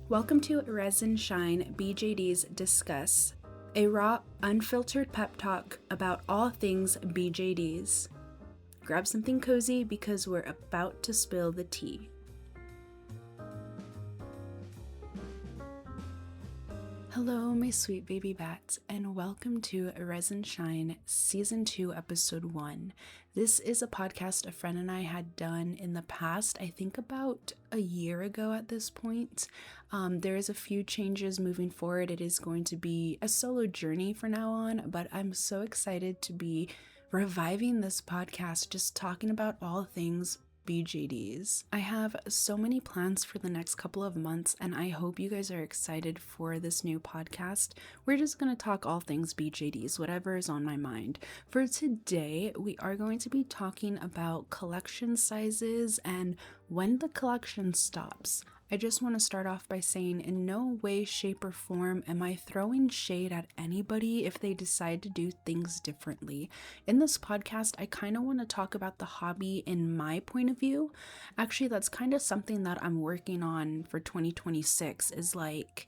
Welcome to Resin Shine BJDs Discuss, a raw, unfiltered pep talk about all things BJDs. Grab something cozy because we're about to spill the tea. Hello, my sweet baby bats, and welcome to Resin Shine Season 2, Episode 1. This is a podcast a friend and I had done in the past, I think about a year ago at this point. There is a few changes moving forward. It is going to be a solo journey from now on, but I'm so excited to be reviving this podcast, just talking about all things BJDs. I have so many plans for the next couple of months, and I hope you guys are excited for this new podcast. We're just going to talk all things BJDs, whatever is on my mind. For today, we are going to be talking about collection sizes and when the collection stops. I just want to start off by saying in no way, shape, or form am I throwing shade at anybody if they decide to do things differently. In this podcast, I kind of want to talk about the hobby in my point of view. Actually, that's kind of something that I'm working on for 2026 is like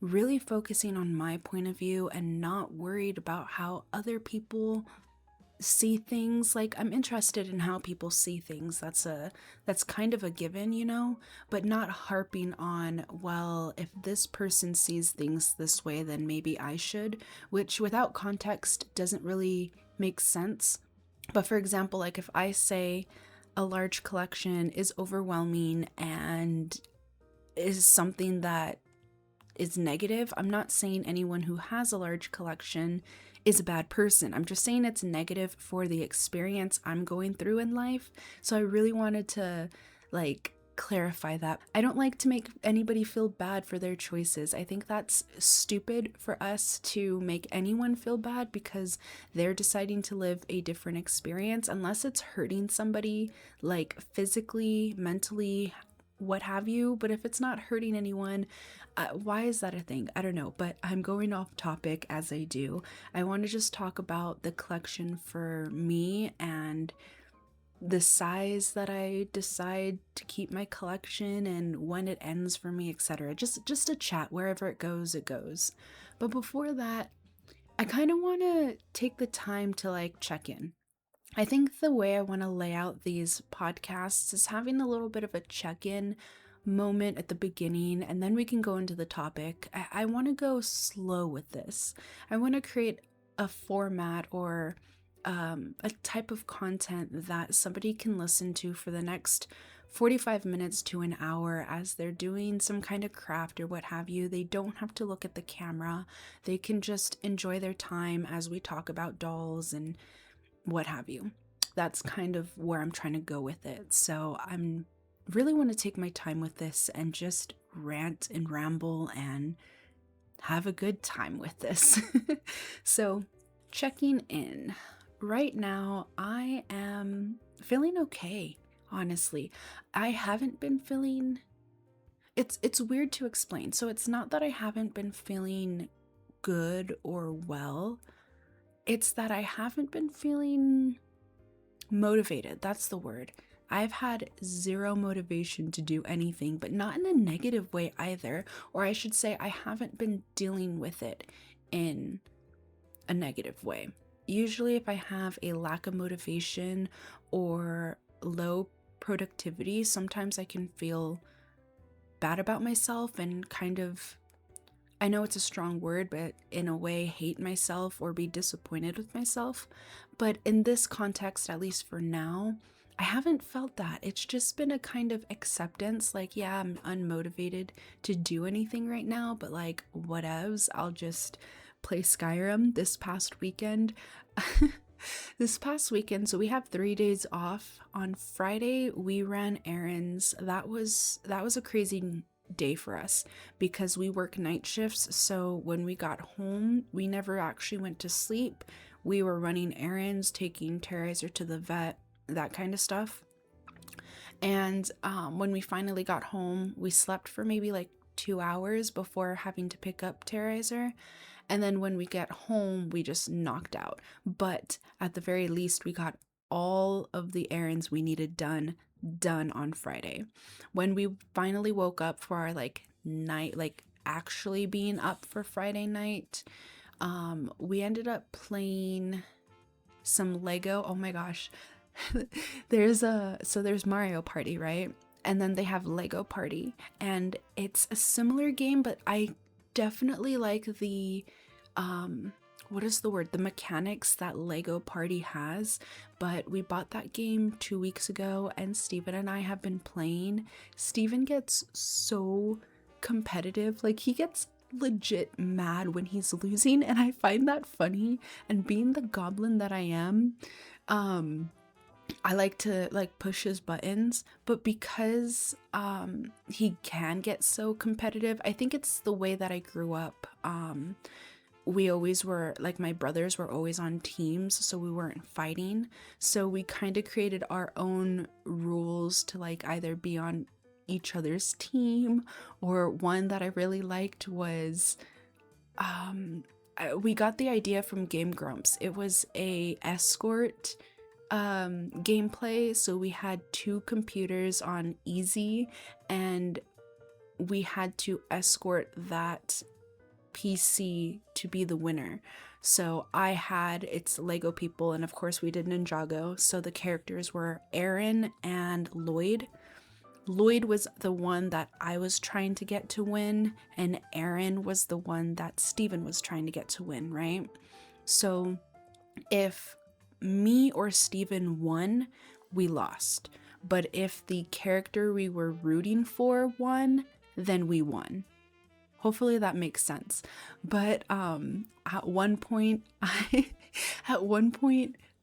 really focusing on my point of view and not worried about how other people see things. Like, I'm interested in how people see things. That's kind of a given, you know, but not harping on, well, if this person sees things this way, then maybe I should, which without context doesn't really make sense. But for example, like if I say a large collection is overwhelming and is something that is negative, I'm not saying anyone who has a large collection is a bad person. I'm just saying it's negative for the experience I'm going through in life. So I really wanted to clarify that. I don't like to make anybody feel bad for their choices. I think that's stupid for us to make anyone feel bad because they're deciding to live a different experience unless it's hurting somebody like physically, mentally, what have you. But if it's not hurting anyone, why is that a thing? I don't know, but I'm going off topic as I do. I want to just talk about the collection for me and the size that I decide to keep my collection and when it ends for me, etc. Just a chat. Wherever it goes, it goes. But before that, I kind of want to take the time to check in. I think the way I want to lay out these podcasts is having a little bit of a check-in moment at the beginning, and then we can go into the topic. I want to go slow with this. I want to create a format or a type of content that somebody can listen to for the next 45 minutes to an hour as they're doing some kind of craft or what have you. They don't have to look at the camera. They can just enjoy their time as we talk about dolls and what have you. That's kind of where I'm trying to go with it. So I'm really want to take my time with this and just rant and ramble and have a good time with this. So checking in. Right now, I am feeling okay, honestly. I haven't been feeling... It's weird to explain. So it's not that I haven't been feeling good or well. It's that I haven't been feeling motivated. That's the word. I've had zero motivation to do anything, but not in a negative way either. Or I should say, I haven't been dealing with it in a negative way. Usually, if I have a lack of motivation or low productivity, sometimes I can feel bad about myself and kind of, I know it's a strong word, but in a way hate myself or be disappointed with myself. But in this context, at least for now, I haven't felt that. It's just been a kind of acceptance. Like, yeah, I'm unmotivated to do anything right now, but whatevs, I'll just play Skyrim this past weekend. So we have 3 days off. On Friday, we ran errands. That was a crazy day for us because we work night shifts. So when we got home, we never actually went to sleep. We were running errands, taking Terraiser to the vet, that kind of stuff. And when we finally got home, we slept for maybe 2 hours before having to pick up Terraiser. And then when we get home, we just knocked out. But at the very least, we got all of the errands we needed done on Friday. When we finally woke up for our night, like actually being up for Friday night, we ended up playing some Lego. Oh my gosh. there's Mario Party, right? And then they have Lego Party, and it's a similar game, but I definitely like the what is the word? The mechanics that Lego Party has. But we bought that game 2 weeks ago, and Steven and I have been playing. Steven gets so competitive, like he gets legit mad when he's losing, and I find that funny. And being the goblin that I am, I like to like push his buttons, but because he can get so competitive, I think it's the way that I grew up. We always were like, my brothers were always on teams, so we weren't fighting. So we kind of created our own rules to like either be on each other's team, or one that I really liked was we got the idea from Game Grumps. It was a escort gameplay. So we had 2 computers on easy, and we had to escort that PC to be the winner. So it's Lego people, and of course we did Ninjago. So the characters were Aaron and Lloyd. Lloyd was the one that I was trying to get to win, and Aaron was the one that Steven was trying to get to win, right? So if me or Steven won, we lost. But if the character we were rooting for won, then we won. Hopefully that makes sense. But at one point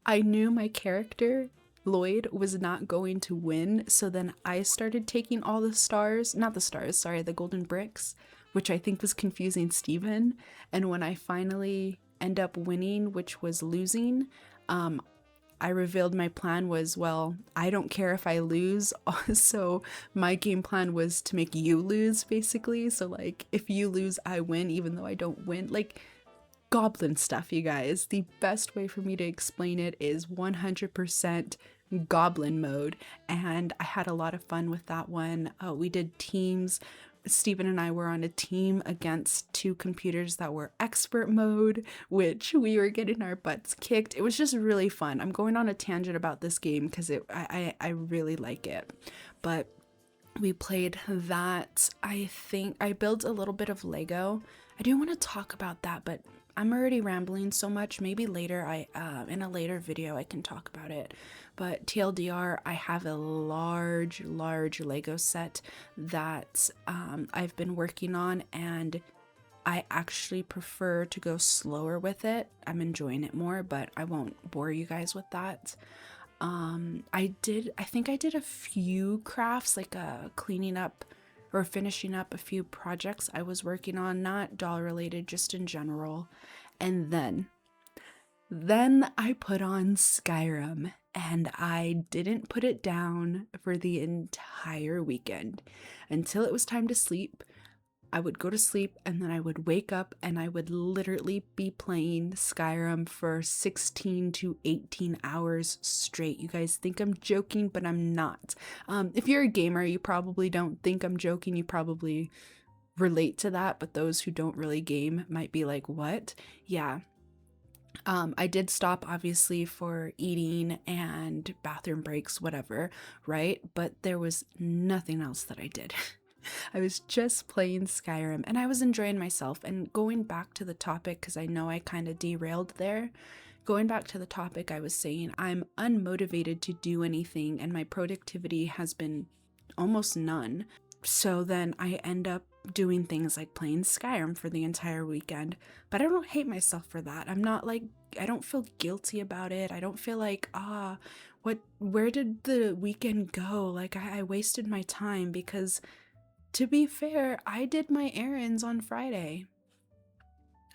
I knew my character Lloyd was not going to win, so then I started taking all the golden bricks, which I think was confusing Steven. And when I finally end up winning, which was losing, I revealed my plan was, well, I don't care if I lose. So my game plan was to make you lose, basically. So like, if you lose, I win, even though I don't win. Like, goblin stuff, you guys. The best way for me to explain it is 100% goblin mode. And I had a lot of fun with that one. We did teams. Steven and I were on a team against 2 computers that were expert mode, which we were getting our butts kicked. It was just really fun. I'm going on a tangent about this game because I really like it. But we played that. I think I built a little bit of Lego. I do want to talk about that, but I'm already rambling so much. Maybe later, in a later video, I can talk about it. But TLDR, I have a large Lego set that I've been working on, and I actually prefer to go slower with it. I'm enjoying it more, but I won't bore you guys with that. I think I did a few crafts, like cleaning up or finishing up a few projects I was working on, not doll related, just in general. And then I put on Skyrim, and I didn't put it down for the entire weekend. Until it was time to sleep, I would go to sleep, and then I would wake up, and I would literally be playing Skyrim for 16 to 18 hours straight. You guys think I'm joking, but I'm not. If you're a gamer, you probably don't think I'm joking. You probably relate to that, but those who don't really game might be like, what? Yeah. I did stop, obviously, for eating and bathroom breaks, whatever, right? But there was nothing else that I did. I was just playing Skyrim, and I was enjoying myself. And going back to the topic, because I know I kind of derailed there, going back to the topic, I was saying I'm unmotivated to do anything, and my productivity has been almost none. So then I end up doing things like playing Skyrim for the entire weekend. But I don't hate myself for that. I'm not like, I don't feel guilty about it. I don't feel like, where did the weekend go? Like I wasted my time, because to be fair, I did my errands on Friday.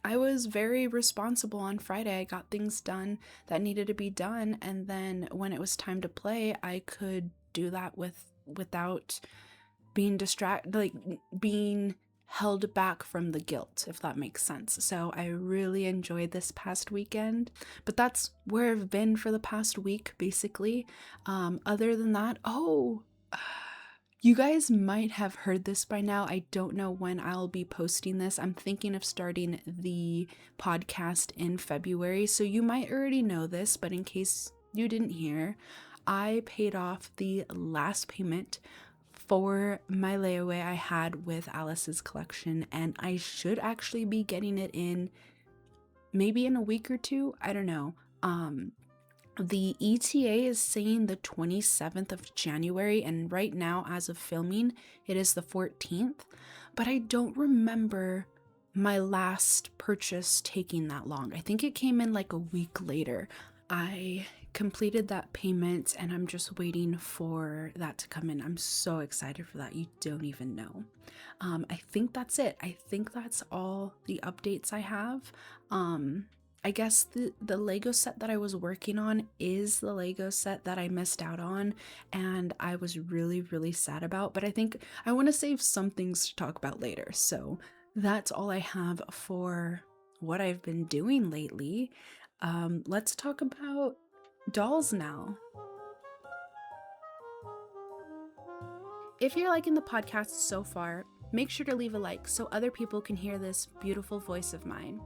I was very responsible on Friday. I got things done that needed to be done, and then when it was time to play, I could do that without being distracted, like being held back from the guilt, if that makes sense. So I really enjoyed this past weekend, but that's where I've been for the past week, basically. Other than that, You guys might have heard this by now. I don't know when I'll be posting this. I'm thinking of starting the podcast in February, so you might already know this, but in case you didn't hear, I paid off the last payment for my layaway I had with Alice's collection, and I should actually be getting it in maybe in a week or two. I don't know. The ETA is saying the 27th of January, and right now, as of filming, it is the 14th, but I don't remember my last purchase taking that long. I think it came in like a week later. I completed that payment and I'm just waiting for that to come in. I'm so excited for that. You don't even know. I think that's it. I think that's all the updates I have. I guess the Lego set that I was working on is the Lego set that I missed out on and I was really, really sad about, but I think I want to save some things to talk about later. So that's all I have for what I've been doing lately. Let's talk about dolls now. If you're liking the podcast so far, make sure to leave a like so other people can hear this beautiful voice of mine.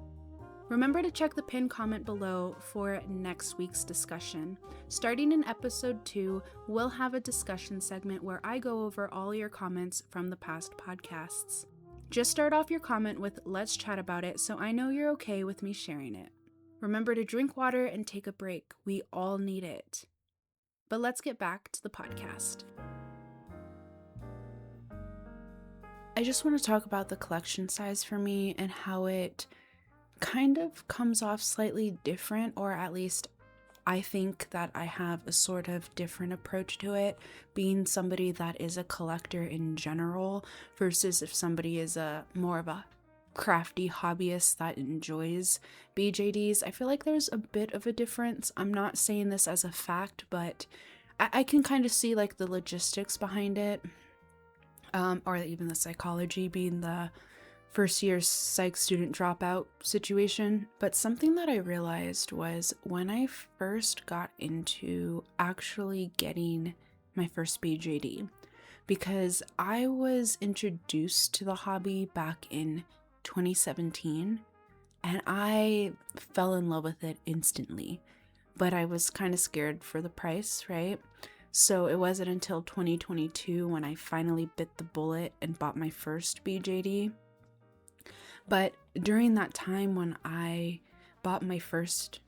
Remember to check the pinned comment below for next week's discussion. Starting in episode 2, we'll have a discussion segment where I go over all your comments from the past podcasts. Just start off your comment with "let's chat about it" so I know you're okay with me sharing it. Remember to drink water and take a break. We all need it. But let's get back to the podcast. I just want to talk about the collection size for me and how it kind of comes off slightly different, or at least I think that I have a sort of different approach to it, being somebody that is a collector in general versus if somebody is a more of a crafty hobbyist that enjoys BJDs. I feel like there's a bit of a difference. I'm not saying this as a fact, but I can kind of see like the logistics behind it, or even the psychology, being the first year psych student dropout situation. But something that I realized was when I first got into actually getting my first BJD, because I was introduced to the hobby back in 2017 and I fell in love with it instantly, but I was kind of scared for the price, right? So it wasn't until 2022 when I finally bit the bullet and bought my first BJD. But during that time when I bought my first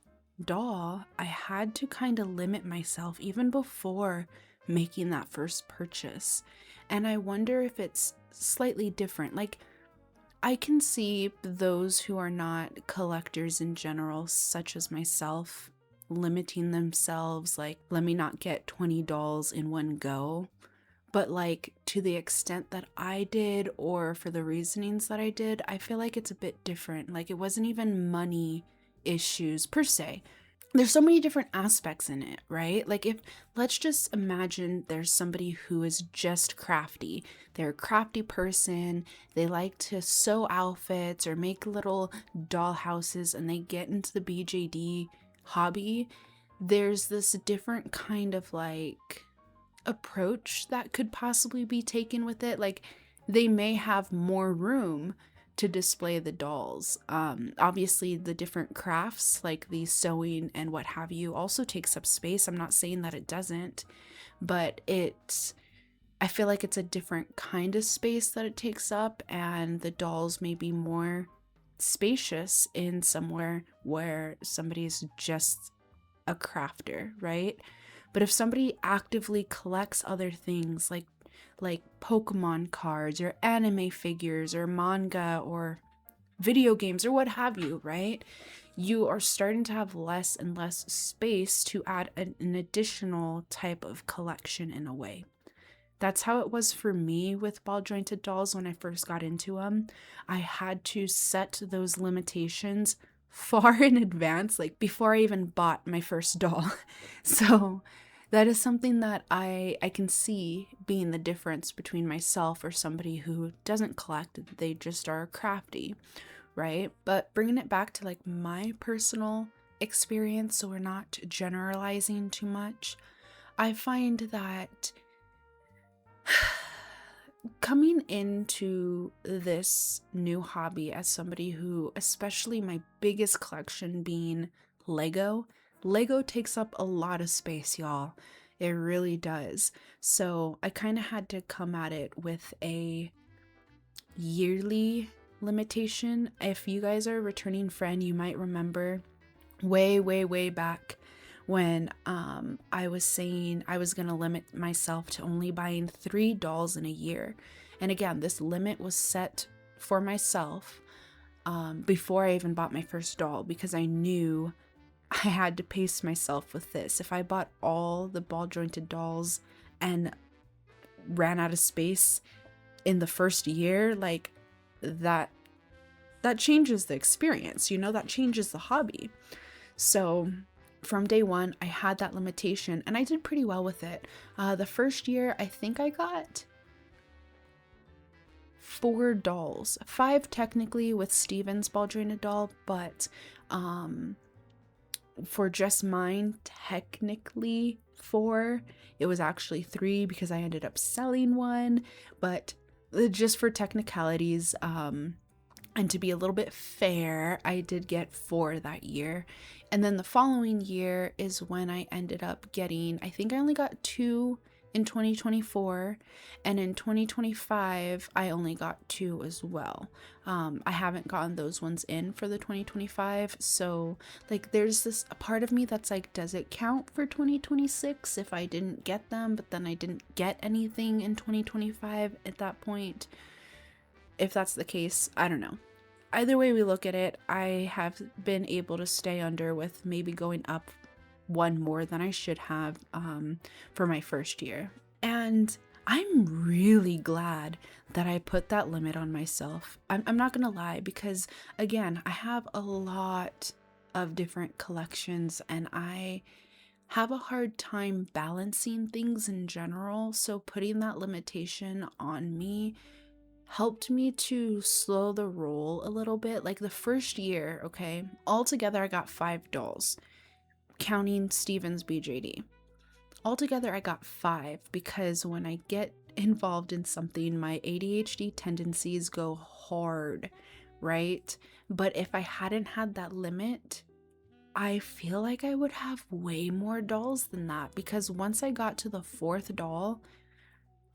doll, I had to kind of limit myself even before making that first purchase. And I wonder if it's slightly different. Like, I can see those who are not collectors in general, such as myself, limiting themselves, like, let me not get 20 dolls in one go. But like, to the extent that I did, or for the reasonings that I did, I feel like it's a bit different. Like, it wasn't even money issues per se. There's so many different aspects in it, right? Like, if let's just imagine there's somebody who is just crafty. They're a crafty person. They like to sew outfits or make little doll houses, and they get into the BJD hobby. There's this different kind of like approach that could possibly be taken with it. Like, they may have more room to display the dolls. Obviously the different crafts like the sewing and what have you also takes up space. I'm not saying that it doesn't, but I feel like it's a different kind of space that it takes up, and the dolls may be more spacious in somewhere where somebody's just a crafter, right? But if somebody actively collects other things like Pokemon cards or anime figures or manga or video games or what have you, right? You are starting to have less and less space to add an additional type of collection in a way. That's how it was for me with ball jointed dolls when I first got into them. I had to set those limitations far in advance, like before I even bought my first doll. So that is something that I can see being the difference between myself or somebody who doesn't collect. They just are crafty, right? But bringing it back to like my personal experience, so we're not generalizing too much, I find that coming into this new hobby as somebody who, especially my biggest collection being Lego takes up a lot of space, y'all. It really does. So I kind of had to come at it with a yearly limitation. If you guys are a returning friend, you might remember way back when I was saying I was going to limit myself to only buying 3 dolls in a year. And again, this limit was set for myself before I even bought my first doll, because I knew I had to pace myself with this. If I bought all the ball jointed dolls and ran out of space in the first year, like that changes the experience, that changes the hobby. So from day one, I had that limitation and I did pretty well with it. The first year, I think I got 4 dolls, 5 technically with Steven's ball jointed doll, but for just mine, technically 4. It was actually 3 because I ended up selling one, but just for technicalities, and to be a little bit fair, I did get 4 that year. And then the following year is when I ended up getting, I think I only got 2 in 2024. And in 2025, I only got 2 as well. I haven't gotten those ones in for the 2025. So like there's a part of me that's like, does it count for 2026 if I didn't get them, but then I didn't get anything in 2025 at that point? If that's the case, I don't know. Either way we look at it, I have been able to stay under with maybe going up 1 more than I should have for my first year. And I'm really glad that I put that limit on myself. I'm not gonna lie, because again, I have a lot of different collections and I have a hard time balancing things in general. So putting that limitation on me helped me to slow the roll a little bit. Like the first year, okay, altogether I got 5 dolls, counting Steven's BJD. Altogether I got 5 because when I get involved in something, my ADHD tendencies go hard, right? But if I hadn't had that limit, I feel like I would have way more dolls than that, because once I got to the 4th doll,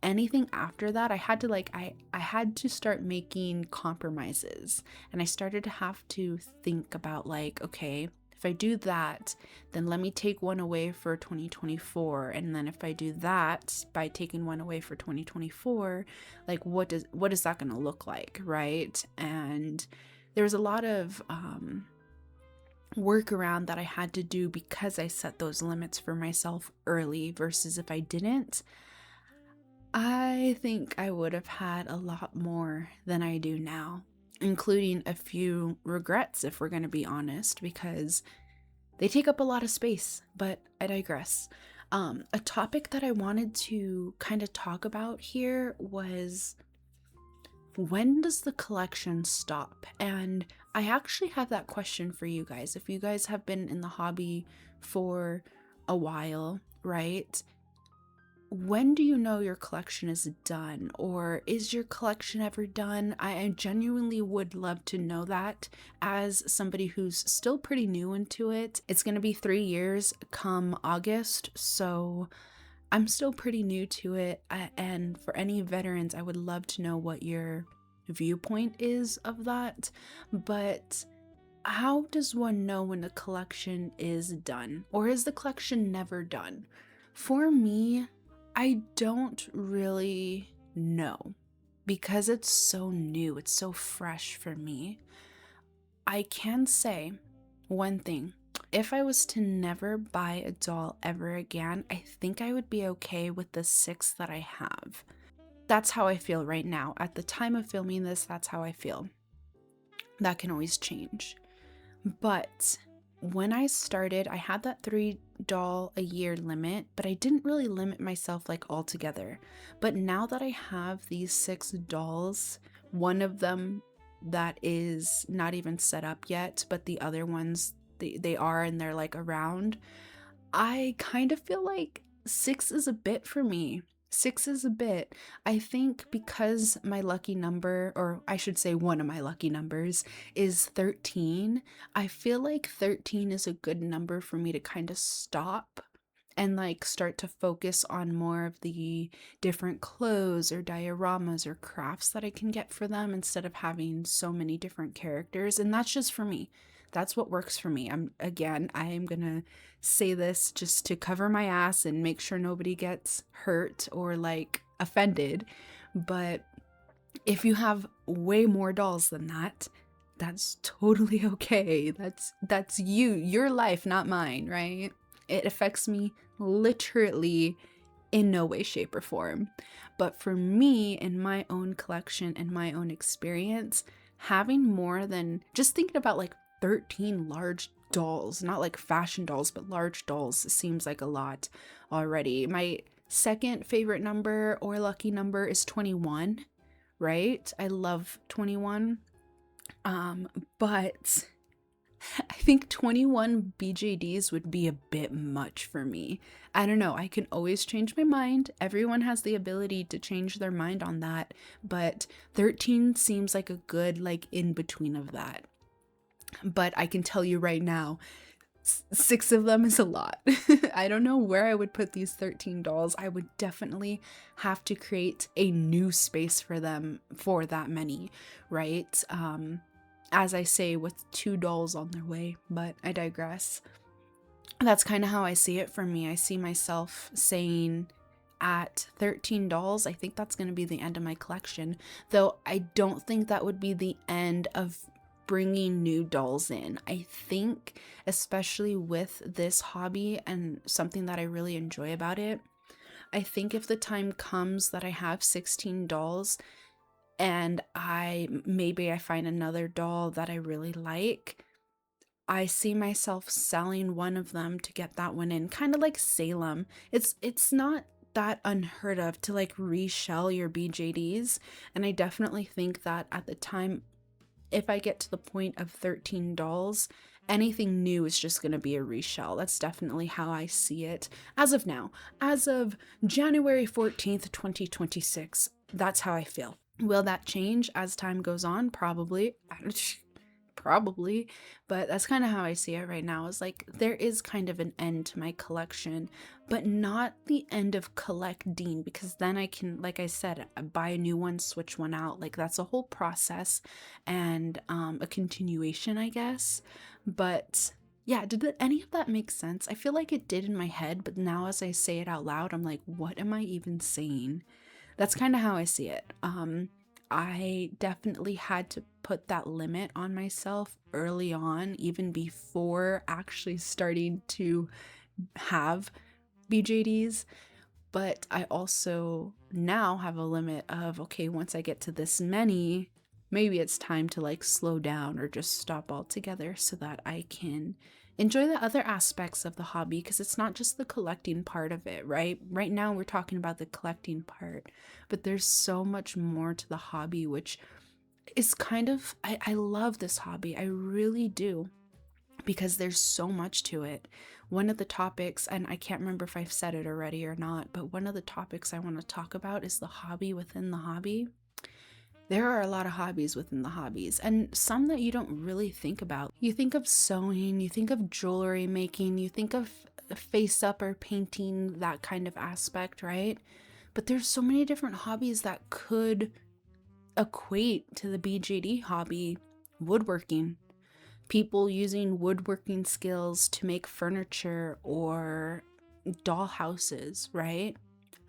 anything after that, I had to I had to start making compromises, and I started to have to think about like, okay, if I do that, then let me take 1 away for 2024, and then if I do that by taking 1 away for 2024, like what is that going to look like, right? And there was a lot of workaround that I had to do because I set those limits for myself early, versus if I didn't, I think I would have had a lot more than I do now, including a few regrets, if we're going to be honest, because they take up a lot of space, but I digress. A topic that I wanted to kind of talk about here was, when does the collection stop? And I actually have that question for you guys. If you guys have been in the hobby for a while, right? When do you know your collection is done? Or is your collection ever done? I genuinely would love to know that as somebody who's still pretty new into it. It's going to be 3 years come August, so I'm still pretty new to it. And for any veterans, I would love to know what your viewpoint is of that. But how does one know when a collection is done? Or is the collection never done? For me, I don't really know, because it's so new, it's so fresh for me. I can say one thing. If I was to never buy a doll ever again, I think I would be okay with the 6 that I have. That's how I feel right now. At the time of filming this, that's how I feel. That can always change. But when I started, I had that 3 doll a year limit, but I didn't really limit myself like altogether. But now that I have these 6 dolls, one of them that is not even set up yet, but the other ones, they are, and they're like around, I kind of feel like 6 is a bit for me. 6 is a bit. I think because my lucky number, or I should say one of my lucky numbers, is 13, I feel like 13 is a good number for me to kind of stop and like start to focus on more of the different clothes or dioramas or crafts that I can get for them instead of having so many different characters. And that's just for me. That's what works for me. I am gonna say this just to cover my ass and make sure nobody gets hurt or like offended. But if you have way more dolls than that, that's totally okay. That's your life, not mine, right? It affects me literally in no way, shape, or form. But for me, in my own collection and my own experience, having more than just thinking about like 13 large dolls, not like fashion dolls, but large dolls seems like a lot already. My second favorite number or lucky number is 21, right? I love 21. But I think 21 BJDs would be a bit much for me. I don't know. I can always change my mind. Everyone has the ability to change their mind on that. But 13 seems like a good, like, in between of that. But I can tell you right now, 6 of them is a lot. I don't know where I would put these 13 dolls. I would definitely have to create a new space for them for that many, right? As I say, with 2 dolls on their way, but I digress. That's kind of how I see it for me. I see myself saying at 13 dolls, I think that's going to be the end of my collection, though I don't think that would be the end of bringing new dolls in. I think, especially with this hobby and something that I really enjoy about it, I think if the time comes that I have 16 dolls and maybe I find another doll that I really like, I see myself selling one of them to get that one in, kind of like Salem. It's not that unheard of to like reshell your BJDs, and I definitely think that at the time, if I get to the point of 13 dolls, anything new is just going to be a reshell. That's definitely how I see it as of now. As of January 14th, 2026, that's how I feel. Will that change as time goes on? Probably. Probably, but that's kind of how I see it right now. Is like there is kind of an end to my collection, but not the end of collecting, because then I can, like I said, buy a new one, switch one out. Like that's a whole process and a continuation, I guess. But yeah, did any of that make sense? I feel like it did in my head, but now as I say it out loud, I'm like, what am I even saying? That's kind of how I see it. I definitely had to put that limit on myself early on, even before actually starting to have BJDs. But I also now have a limit of, okay, once I get to this many, maybe it's time to like slow down or just stop altogether so that I can enjoy the other aspects of the hobby, because it's not just the collecting part of it, right? Right now we're talking about the collecting part, but there's so much more to the hobby, which is kind of, I love this hobby. I really do, because there's so much to it. One of the topics, and I can't remember if I've said it already or not, but one of the topics I want to talk about is the hobby within the hobby. There are a lot of hobbies within the hobbies, and some that you don't really think about. You think of sewing, you think of jewelry making, you think of face up or painting, that kind of aspect, right? But there's so many different hobbies that could equate to the BJD hobby. Woodworking. People using woodworking skills to make furniture or doll houses, right?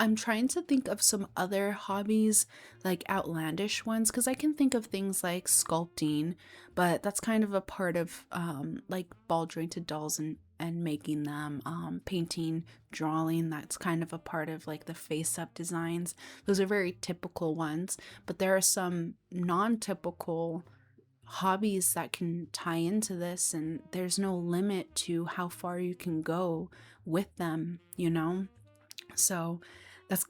I'm trying to think of some other hobbies, like outlandish ones, because I can think of things like sculpting, but that's kind of a part of like ball jointed dolls and making them, painting, drawing, that's kind of a part of like the face up designs. Those are very typical ones, but there are some non-typical hobbies that can tie into this, and there's no limit to how far you can go with them, you know? So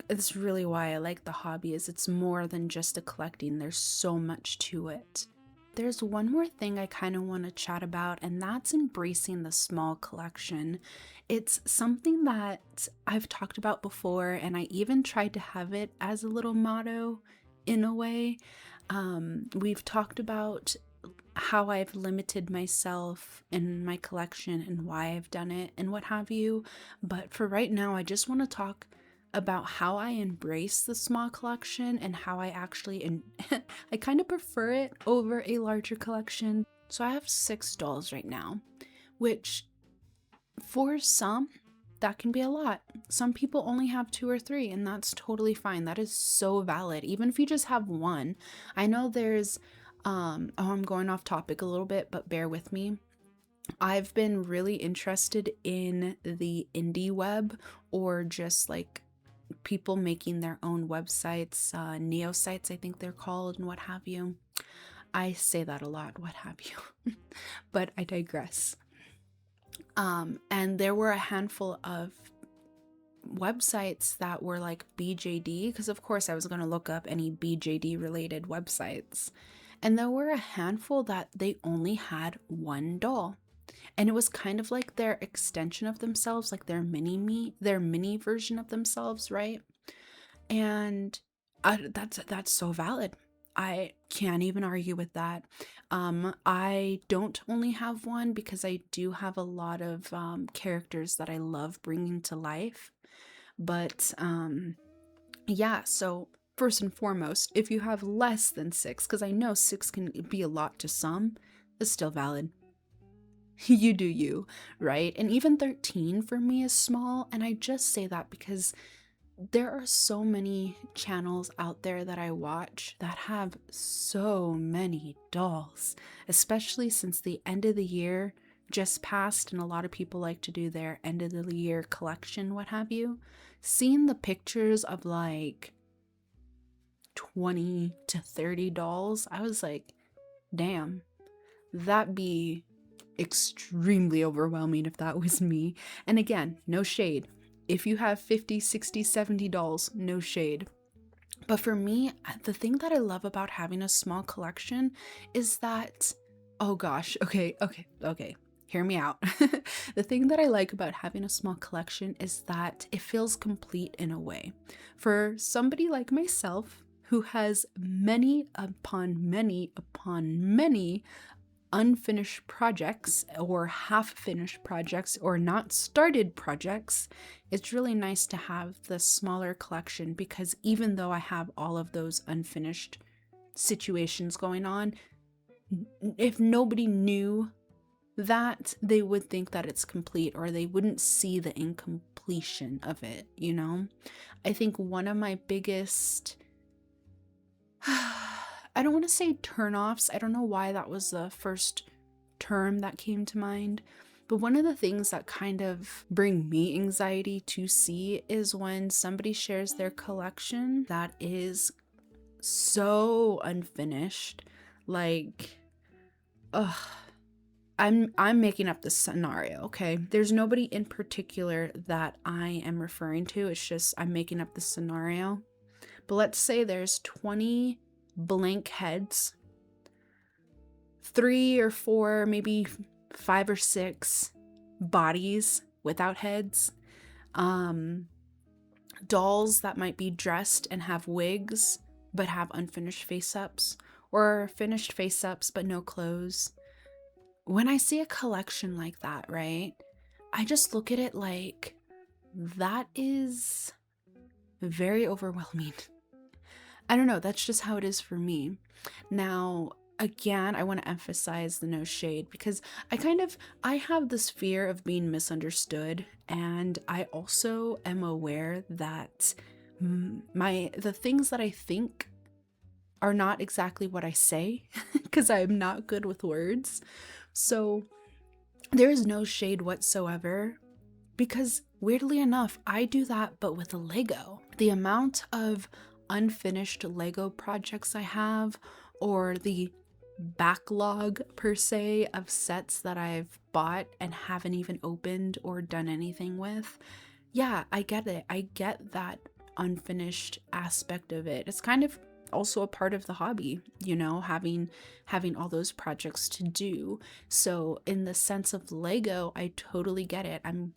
that's really why I like the hobby, is it's more than just a collecting. There's so much to it. There's one more thing I kind of want to chat about, and that's embracing the small collection. It's something that I've talked about before, and I even tried to have it as a little motto in a way. We've talked about how I've limited myself in my collection and why I've done it and what have you. But for right now, I just want to talk about how I embrace the small collection and how I actually I kind of prefer it over a larger collection. So I have 6 dolls right now, which for some that can be a lot. Some people only have 2 or 3, and that's totally fine. That is so valid. Even if you just have one. I know there's I'm going off topic a little bit, but bear with me. I've been really interested in the indie web, or just like people making their own websites, neo sites, I think they're called, and what have you. I say that a lot, what have you, but I digress. And there were a handful of websites that were like BJD, because of course I was going to look up any BJD related websites. And there were a handful that they only had one doll. And it was kind of like their extension of themselves, like their mini version of themselves, right? And that's so valid. I can't even argue with that. I don't only have one because I do have a lot of characters that I love bringing to life. But yeah, so first and foremost, if you have less than 6, because I know 6 can be a lot to some, it's still valid. You do you, right? And even 13 for me is small, and I just say that because there are so many channels out there that I watch that have so many dolls, especially since the end of the year just passed and a lot of people like to do their end of the year collection, what have you. Seeing the pictures of like 20 to 30 dolls, I was like, damn, that'd be extremely overwhelming if that was me. And again, no shade. If you have 50, 60, 70 dolls, no shade. But for me, the thing that I love about having a small collection is that, oh gosh, okay, hear me out. The thing that I like about having a small collection is that it feels complete in a way. For somebody like myself, who has many upon many upon many unfinished projects or half-finished projects or not started projects, it's really nice to have the smaller collection, because even though I have all of those unfinished situations going on, if nobody knew that, they would think that it's complete, or they wouldn't see the incompletion of it, you know? I think one of my biggest I don't want to say turn-offs. I don't know why that was the first term that came to mind. But one of the things that kind of bring me anxiety to see is when somebody shares their collection that is so unfinished. Like, ugh. I'm making up this scenario, okay? There's nobody in particular that I am referring to. It's just I'm making up the scenario. But let's say there's 20 blank heads, 3 or 4, maybe 5 or 6 bodies without heads, dolls that might be dressed and have wigs but have unfinished face-ups, or finished face-ups but no clothes. When I see a collection like that, right, I just look at it like, that is very overwhelming. I don't know, that's just how it is for me. Now, again, I want to emphasize the no shade, because I have this fear of being misunderstood, and I also am aware that the things that I think are not exactly what I say, because I am not good with words. So there is no shade whatsoever, because weirdly enough, I do that but with a Lego. The amount of unfinished Lego projects I have, or the backlog per se of sets that I've bought and haven't even opened or done anything with, yeah, I get it. I get that unfinished aspect of it. It's kind of also a part of the hobby, you know, having all those projects to do. So in the sense of Lego, I totally get it. I'm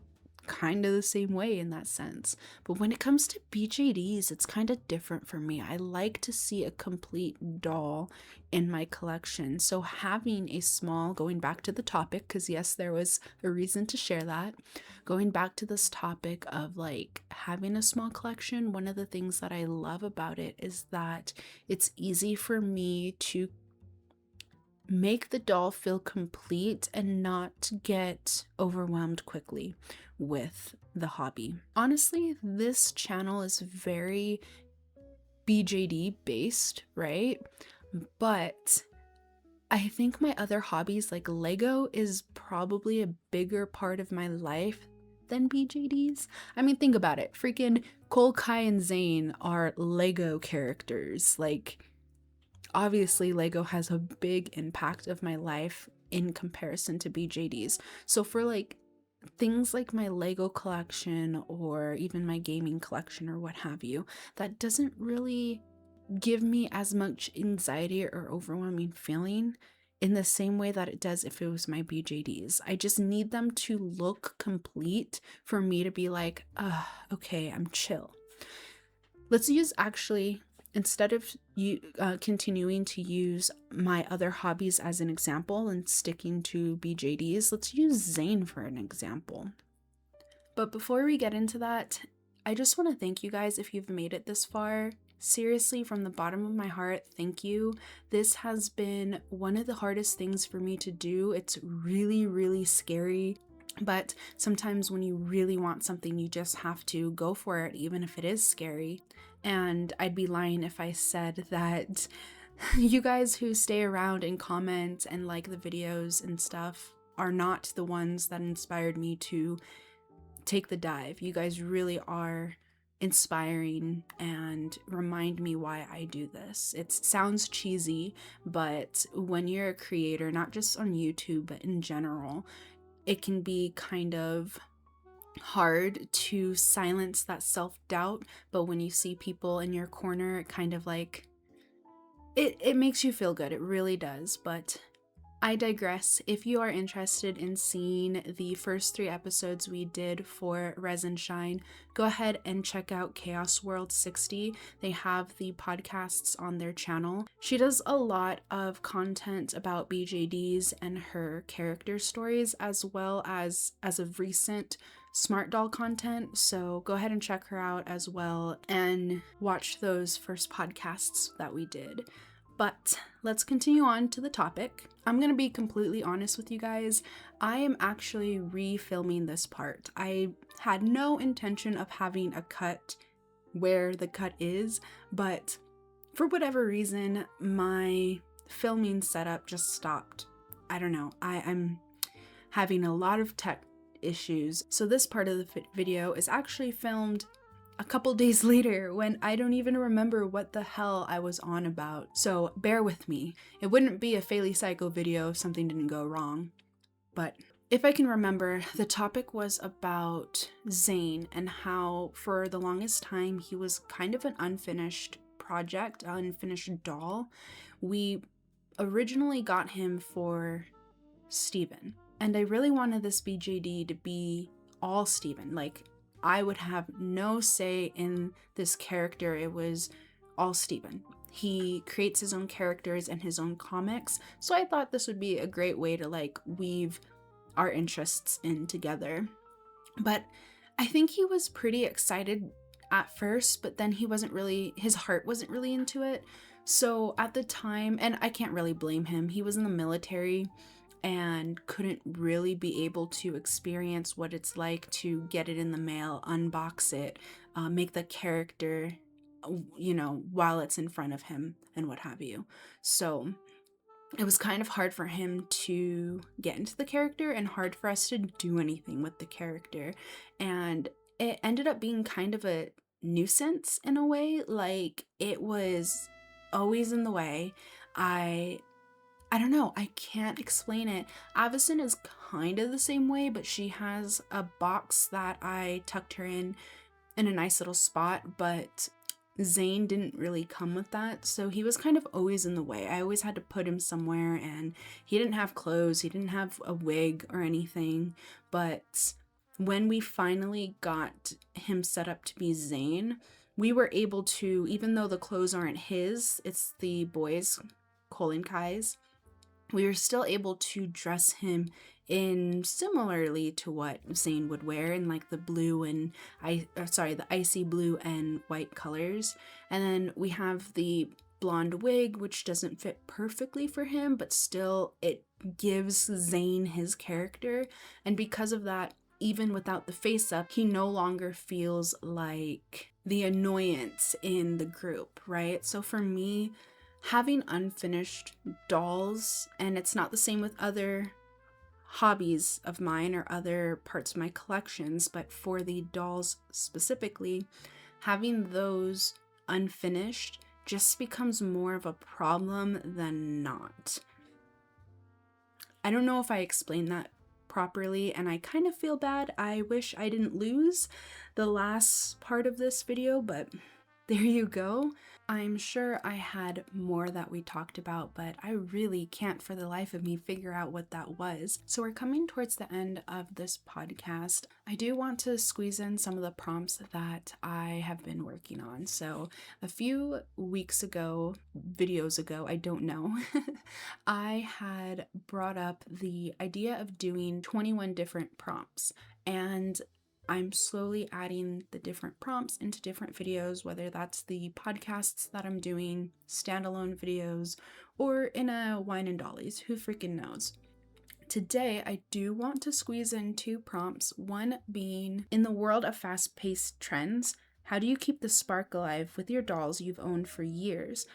kind of the same way in that sense. But when it comes to BJDs, it's kind of different for me. I like to see a complete doll in my collection. So having a small, going back to the topic, because yes, there was a reason to share that. Going back to this topic of like having a small collection, one of the things that I love about it is that it's easy for me to make the doll feel complete and not get overwhelmed quickly with the hobby. Honestly, this channel is very BJD based, right? But I think my other hobbies like Lego is probably a bigger part of my life than BJDs. I mean, think about it. Freaking Cole, Kai, and Zane are Lego characters. Like, obviously, Lego has a big impact of my life in comparison to BJDs. So for like things like my Lego collection or even my gaming collection or what have you, that doesn't really give me as much anxiety or overwhelming feeling in the same way that it does if it was my BJDs. I just need them to look complete for me to be like, okay, I'm chill. Let's use actually, instead of you continuing to use my other hobbies as an example and sticking to BJDs, let's use Zane for an example. But before we get into that, I just want to thank you guys if you've made it this far. Seriously, from the bottom of my heart, thank you. This has been one of the hardest things for me to do. It's really, really scary. But sometimes when you really want something, you just have to go for it, even if it is scary. And I'd be lying if I said that you guys who stay around and comment and like the videos and stuff are not the ones that inspired me to take the dive. You guys really are inspiring and remind me why I do this. It sounds cheesy, but when you're a creator, not just on YouTube, but in general, it can be kind of hard to silence that self-doubt. But when you see people in your corner, it kind of like, it makes you feel good. It really does. But I digress. If you are interested in seeing the first 3 episodes we did for Resin Shine, go ahead and check out Chaos World 60. They have the podcasts on their channel. She does a lot of content about BJDs and her character stories, as well as of recent Smart Doll content. So go ahead and check her out as well and watch those first podcasts that we did. But let's continue on to the topic. I'm going to be completely honest with you guys. I am actually refilming this part. I had no intention of having a cut where the cut is, but for whatever reason, my filming setup just stopped. I don't know. I'm having a lot of tech issues. So this part of the video is actually filmed a couple days later when I don't even remember what the hell I was on about. So bear with me. It wouldn't be a Faily Psycho video if something didn't go wrong. But if I can remember, the topic was about Zane and how for the longest time he was kind of an unfinished project, unfinished doll. We originally got him for Steven. And I really wanted this BJD to be all Steven. Like, I would have no say in this character. It was all Steven. He creates his own characters and his own comics. So I thought this would be a great way to like weave our interests in together. But I think he was pretty excited at first, but then his heart wasn't really into it. So at the time, and I can't really blame him, he was in the military and couldn't really be able to experience what it's like to get it in the mail, unbox it, make the character, while it's in front of him and what have you. So it was kind of hard for him to get into the character and hard for us to do anything with the character. And it ended up being kind of a nuisance in a way. Like, it was always in the way. I don't know, I can't explain it. Avison is kind of the same way, but she has a box that I tucked her in a nice little spot, but Zane didn't really come with that, so he was kind of always in the way. I always had to put him somewhere, and he didn't have clothes, he didn't have a wig or anything. But when we finally got him set up to be Zane, we were able to, even though the clothes aren't his, it's the boys, Cole and Kai's, we were still able to dress him in similarly to what Zane would wear, in like the blue and the icy blue and white colors. And then we have the blonde wig, which doesn't fit perfectly for him, but still it gives Zane his character. And because of that, even without the face up, he no longer feels like the annoyance in the group, right? So for me, having unfinished dolls, and it's not the same with other hobbies of mine or other parts of my collections, but for the dolls specifically, having those unfinished just becomes more of a problem than not. I don't know if I explained that properly, and I kind of feel bad. I wish I didn't lose the last part of this video, but there you go. I'm sure I had more that we talked about, but I really can't for the life of me figure out what that was. So we're coming towards the end of this podcast. I do want to squeeze in some of the prompts that I have been working on. So a few weeks ago, videos ago, I don't know, I had brought up the idea of doing 21 different prompts, and I'm slowly adding the different prompts into different videos, whether that's the podcasts that I'm doing, standalone videos, or in a Wine and Dollies, who freaking knows. Today, I do want to squeeze in 2 prompts, one being, in the world of fast-paced trends, how do you keep the spark alive with your dolls you've owned for years?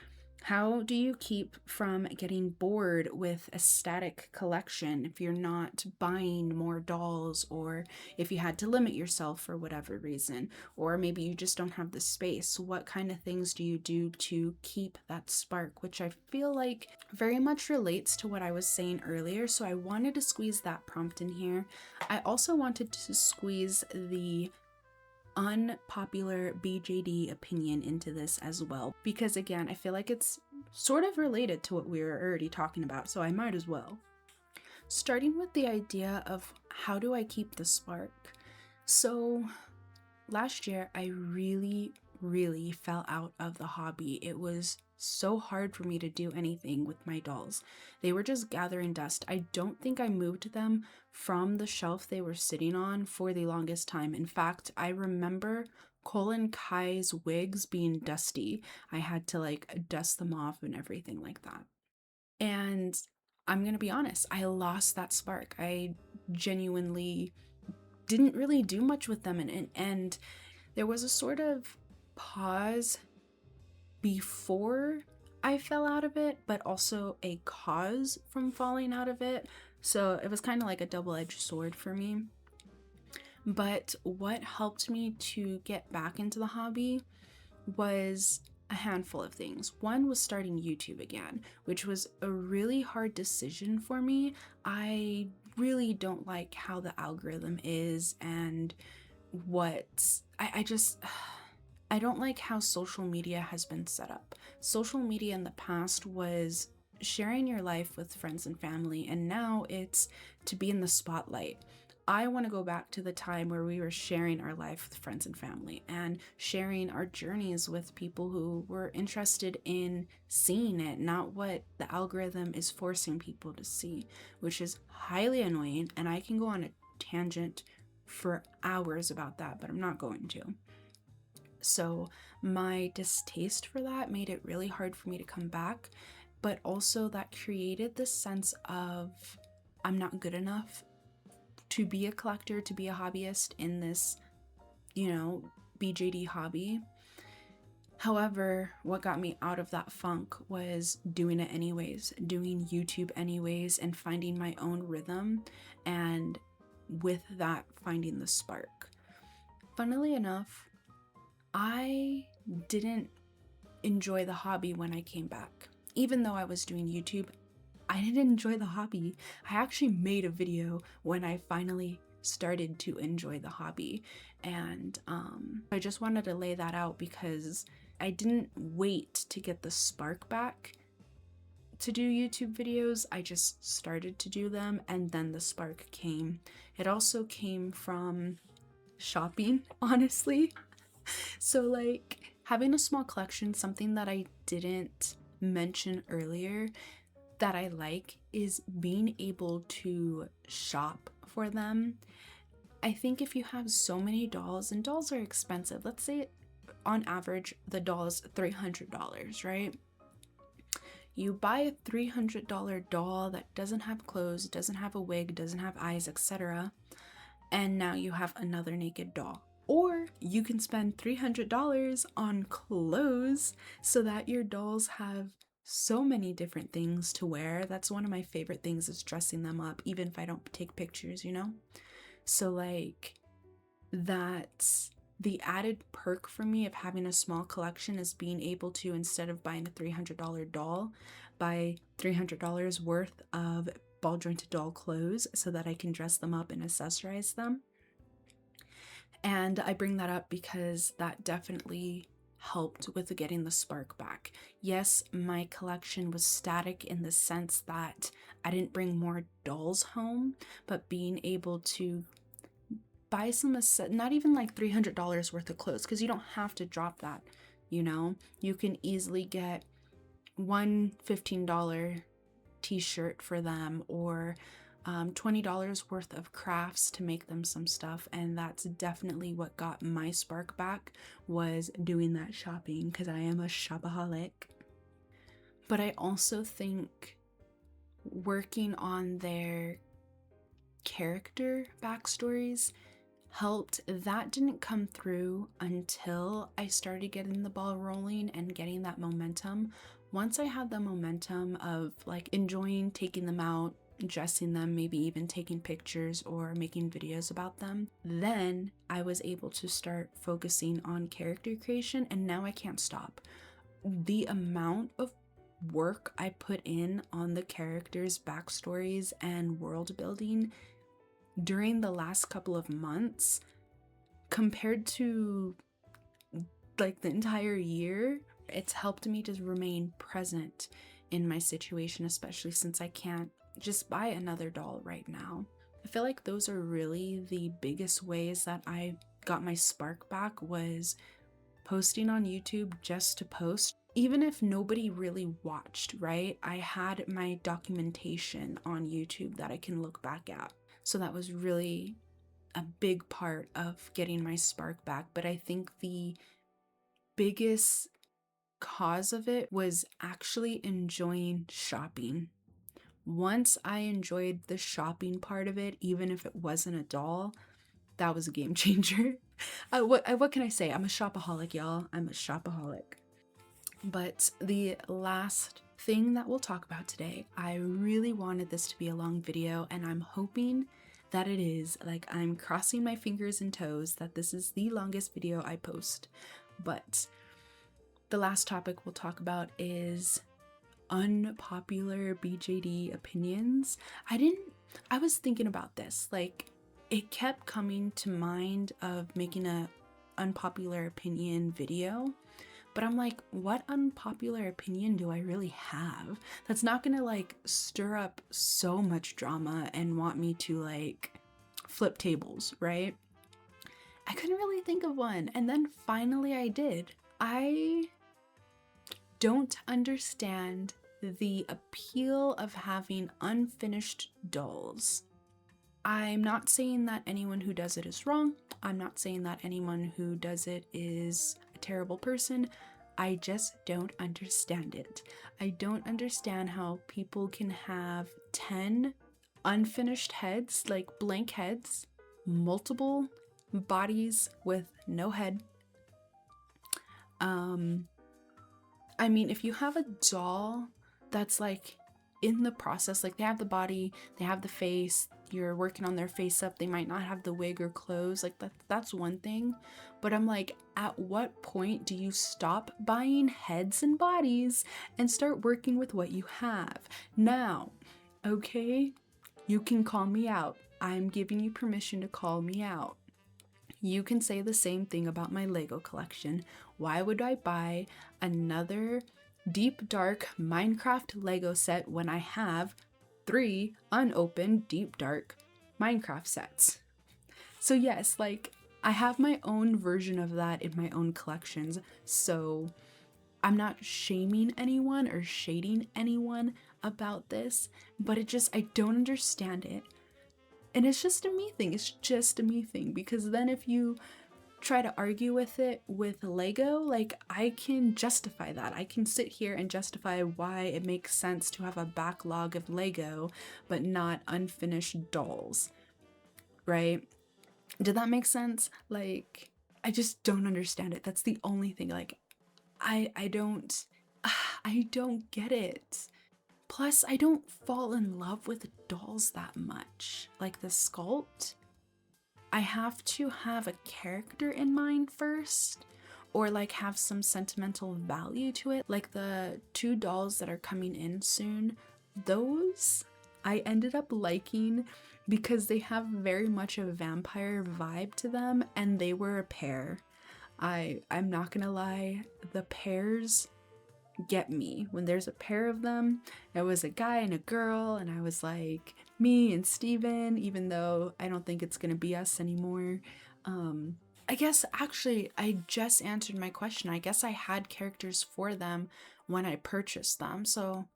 How do you keep from getting bored with a static collection if you're not buying more dolls, or if you had to limit yourself for whatever reason, or maybe you just don't have the space? What kind of things do you do to keep that spark, which I feel like very much relates to what I was saying earlier, so I wanted to squeeze that prompt in here. I also wanted to squeeze the unpopular BJD opinion into this as well, because again, I feel like it's sort of related to what we were already talking about, so I might as well. Starting with the idea of how do I keep the spark? So last year, I really fell out of the hobby. It was so hard for me to do anything with my dolls. They were just gathering dust. I don't think I moved them from the shelf they were sitting on for the longest time. In fact, I remember Cole and Kai's wigs being dusty. I had to like dust them off and everything like that. And I'm gonna be honest, I lost that spark. I genuinely didn't really do much with them, and there was a sort of pause before I fell out of it, but also a cause from falling out of it. So it was kind of like a double-edged sword for me. But what helped me to get back into the hobby was a handful of things. One was starting YouTube again, which was a really hard decision for me. I really don't like how the algorithm is, and I don't like how social media has been set up. Social media in the past was sharing your life with friends and family, and now it's to be in the spotlight. I want to go back to the time where we were sharing our life with friends and family and sharing our journeys with people who were interested in seeing it, not what the algorithm is forcing people to see, which is highly annoying. And I can go on a tangent for hours about that, but I'm not going to. So my distaste for that made it really hard for me to come back, but also that created this sense of I'm not good enough to be a collector, to be a hobbyist in this, BJD hobby. However, what got me out of that funk was doing it anyways, doing YouTube anyways, and finding my own rhythm, and with that, finding the spark. Funnily enough, I didn't enjoy the hobby when I came back. Even though I was doing YouTube, I didn't enjoy the hobby. I actually made a video when I finally started to enjoy the hobby, and I just wanted to lay that out because I didn't wait to get the spark back to do YouTube videos. I just started to do them and then the spark came. It also came from shopping, honestly. So like having a small collection, something that I didn't mention earlier that I like is being able to shop for them. I think if you have so many dolls, and dolls are expensive, let's say on average the doll is $300, right? You buy a $300 doll that doesn't have clothes, doesn't have a wig, doesn't have eyes, etc. And now you have another naked doll. Or you can spend $300 on clothes so that your dolls have so many different things to wear. That's one of my favorite things, is dressing them up, even if I don't take pictures, you know? So like, that's the added perk for me of having a small collection, is being able to, instead of buying a $300 doll, buy $300 worth of ball jointed doll clothes so that I can dress them up and accessorize them. And I bring that up because that definitely helped with getting the spark back. Yes, my collection was static in the sense that I didn't bring more dolls home, but being able to buy some, not even like $300 worth of clothes, because you don't have to drop that, you know? You can easily get one $15 t-shirt for them, or $20 worth of crafts to make them some stuff. And that's definitely what got my spark back, was doing that shopping, because I am a shopaholic. But I also think working on their character backstories helped. That didn't come through until I started getting the ball rolling and getting that momentum. Once I had the momentum of like enjoying taking them out, dressing them, maybe even taking pictures or making videos about them, then I was able to start focusing on character creation, and now I can't stop. The amount of work I put in on the characters' backstories and world building during the last couple of months, compared to like the entire year, it's helped me to remain present in my situation, especially since I can't just buy another doll right now. I feel like those are really the biggest ways that I got my spark back, was posting on YouTube just to post. Even if nobody really watched, right? I had my documentation on YouTube that I can look back at. So that was really a big part of getting my spark back. But I think the biggest cause of it was actually enjoying shopping. Once I enjoyed the shopping part of it, even if it wasn't a doll, that was a game changer. What can I say? I'm a shopaholic, y'all. I'm a shopaholic. But the last thing that we'll talk about today, I really wanted this to be a long video, and I'm hoping that it is. Like, I'm crossing my fingers and toes that this is the longest video I post. But the last topic we'll talk about is unpopular BJD opinions. I was thinking about this, like, it kept coming to mind of making a unpopular opinion video, but I'm like, what unpopular opinion do I really have that's not gonna like stir up so much drama and want me to like flip tables, right? I couldn't really think of one, and then finally I did. I don't understand the appeal of having unfinished dolls. I'm not saying that anyone who does it is wrong. I'm not saying that anyone who does it is a terrible person. I just don't understand it. I don't understand how people can have 10 unfinished heads, like blank heads, multiple bodies with no head. I mean, if you have a doll that's like in the process, like they have the body, they have the face, you're working on their face up, they might not have the wig or clothes, like that's one thing. But I'm like, at what point do you stop buying heads and bodies and start working with what you have? Now, okay, you can call me out. I'm giving you permission to call me out. You can say the same thing about my Lego collection. Why would I buy another deep dark Minecraft Lego set when I have 3 unopened deep dark Minecraft sets? So yes, like I have my own version of that in my own collections. So I'm not shaming anyone or shading anyone about this, but I don't understand it. And it's just a me thing. It's just a me thing. Because then if you try to argue with it with Lego, like I can justify that. I can sit here and justify why it makes sense to have a backlog of Lego, but not unfinished dolls, right? Did that make sense? Like, I just don't understand it. That's the only thing. Like, I don't get it. Plus, I don't fall in love with dolls that much. Like the sculpt, I have to have a character in mind first, or like have some sentimental value to it. Like the 2 dolls that are coming in soon, those I ended up liking because they have very much a vampire vibe to them, and they were a pair. I'm not gonna lie, the pairs get me. When there's a pair of them, it was a guy and a girl, and I was like, me and Steven, even though I don't think it's gonna be us anymore. I guess actually I just answered my question. I guess I had characters for them when I purchased them. So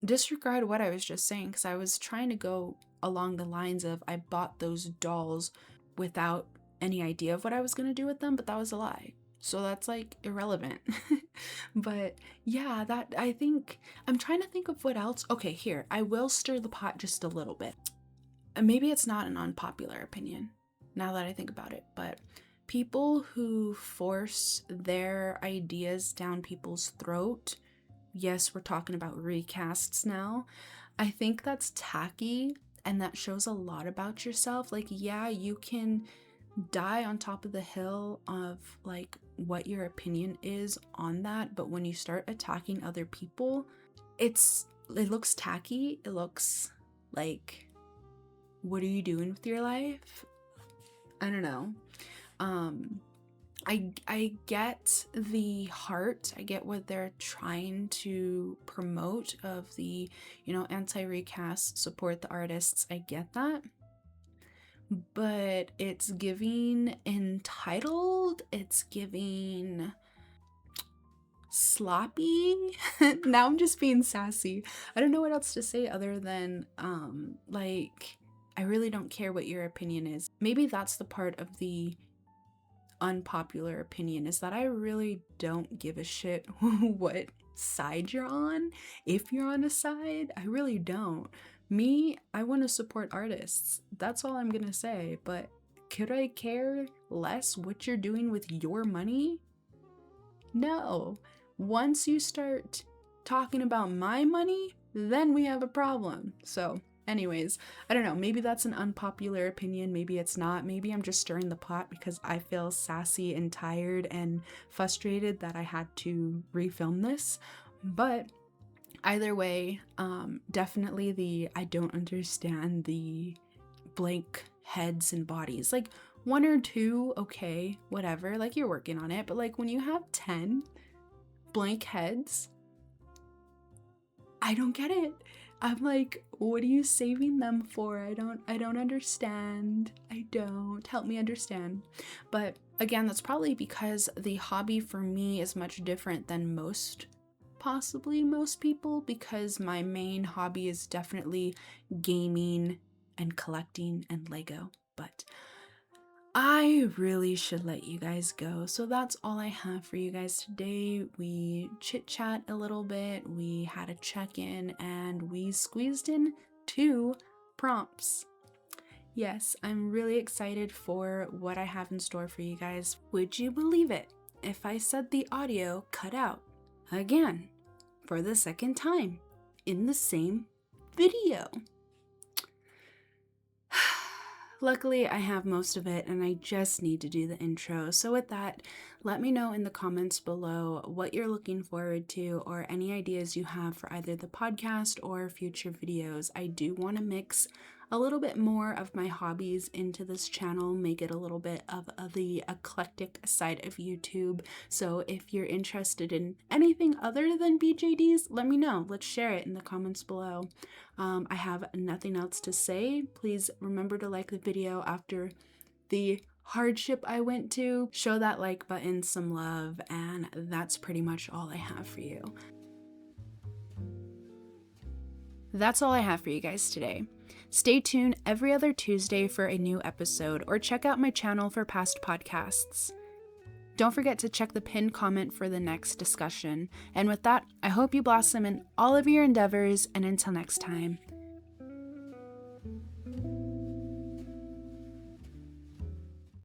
disregard what I was just saying, because I was trying to go along the lines of I bought those dolls without any idea of what I was going to do with them, but that was a lie. So that's like irrelevant. But yeah, that I think I'm trying to think of what else. Okay, here, I will stir the pot just a little bit. And maybe it's not an unpopular opinion now that I think about it, but people who force their ideas down people's throat, yes, we're talking about recasts now, I think that's tacky, and that shows a lot about yourself. Like, yeah, you can die on top of the hill of like what your opinion is on that, but when you start attacking other people, it looks tacky. It looks like, what are you doing with your life? I don't know. I get the heart. I get what they're trying to promote of the, anti-recast, support the artists. I get that. But it's giving entitled, it's giving sloppy. Now I'm just being sassy. I don't know what else to say other than like, I really don't care what your opinion is. Maybe that's the part of the unpopular opinion, is that I really don't give a shit what side you're on. If you're on a side, I really don't. Me, I want to support artists. That's all I'm gonna say. But could I care less what you're doing with your money? No. Once you start talking about my money, then we have a problem. So anyways, I don't know, maybe that's an unpopular opinion, maybe it's not. Maybe I'm just stirring the pot because I feel sassy and tired and frustrated that I had to refilm this. But either way, definitely I don't understand the blank heads and bodies. Like 1 or 2, okay, whatever, like you're working on it. But like when you have 10 blank heads, I don't get it. I'm like, what are you saving them for? I don't understand. I don't. Help me understand. But again, that's probably because the hobby for me is much different than possibly most people, because my main hobby is definitely gaming and collecting and Lego. But I really should let you guys go. So that's all I have for you guys today. We chit chat a little bit, we had a check-in, and we squeezed in 2 prompts. Yes, I'm really excited for what I have in store for you guys. Would you believe it if I said the audio cut out again for the 2nd time in the same video? Luckily, I have most of it, and I just need to do the intro. So with that, let me know in the comments below what you're looking forward to, or any ideas you have for either the podcast or future videos. I do want to mix a little bit more of my hobbies into this channel, make it a little bit of the eclectic side of YouTube. So if you're interested in anything other than BJDs, let me know. Let's share it in the comments below. I have nothing else to say. Please remember to like the video after the hardship I went to. Show that like button some love, and that's pretty much all I have for you. That's all I have for you guys today. Stay tuned every other Tuesday for a new episode, or check out my channel for past podcasts. Don't forget to check the pinned comment for the next discussion. And with that, I hope you blossom in all of your endeavors, and until next time,